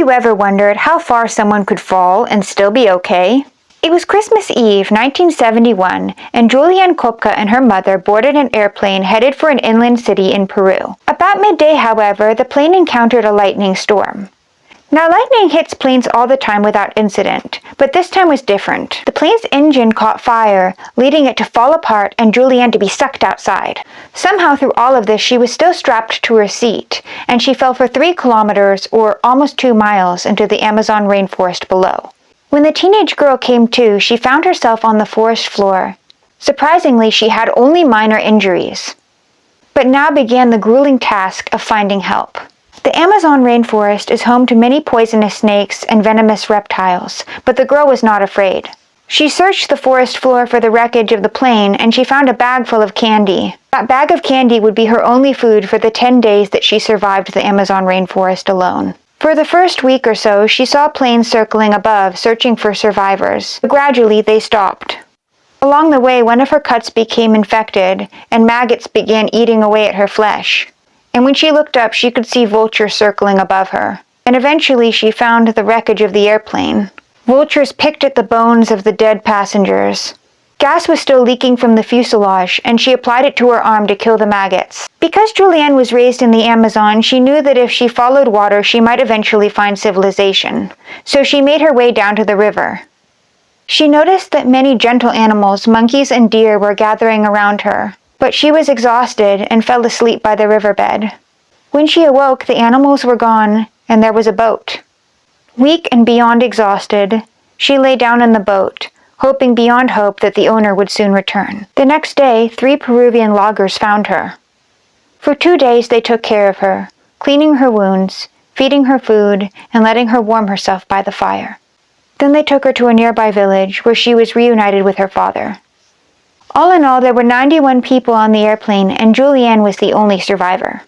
you ever wondered how far someone could fall and still be okay? It was Christmas Eve, 1971, and Julianne Kopka and her mother boarded an airplane headed for an inland city in Peru. About midday, however, the plane encountered a lightning storm. Now, lightning hits planes all the time without incident, but this time was different. The plane's engine caught fire, leading it to fall apart and Julianne to be sucked outside. Somehow through all of this, she was still strapped to her seat, and she fell for 3 kilometers, or almost 2 miles, into the Amazon rainforest below. When the teenage girl came to, she found herself on the forest floor. Surprisingly, she had only minor injuries. But now began the grueling task of finding help. The Amazon rainforest is home to many poisonous snakes and venomous reptiles, but the girl was not afraid. She searched the forest floor for the wreckage of the plane, and she found a bag full of candy. That bag of candy would be her only food for the 10 days that she survived the Amazon rainforest alone. For the first week or so, she saw planes circling above, searching for survivors. But gradually, they stopped. Along the way, one of her cuts became infected, and maggots began eating away at her flesh. And when she looked up, she could see vultures circling above her. And eventually, she found the wreckage of the airplane. Vultures picked at the bones of the dead passengers. Gas was still leaking from the fuselage, and she applied it to her arm to kill the maggots. Because Julianne was raised in the Amazon, she knew that if she followed water, she might eventually find civilization. So she made her way down to the river. She noticed that many gentle animals, monkeys and deer, were gathering around her. But she was exhausted and fell asleep by the riverbed. When she awoke, the animals were gone, and there was a boat. Weak and beyond exhausted, she lay down in the boat, hoping beyond hope that the owner would soon return. The next day, 3 Peruvian loggers found her. For 2 days they took care of her, cleaning her wounds, feeding her food, and letting her warm herself by the fire. Then they took her to a nearby village where she was reunited with her father. All in all, there were 91 people on the airplane, and Julianne was the only survivor.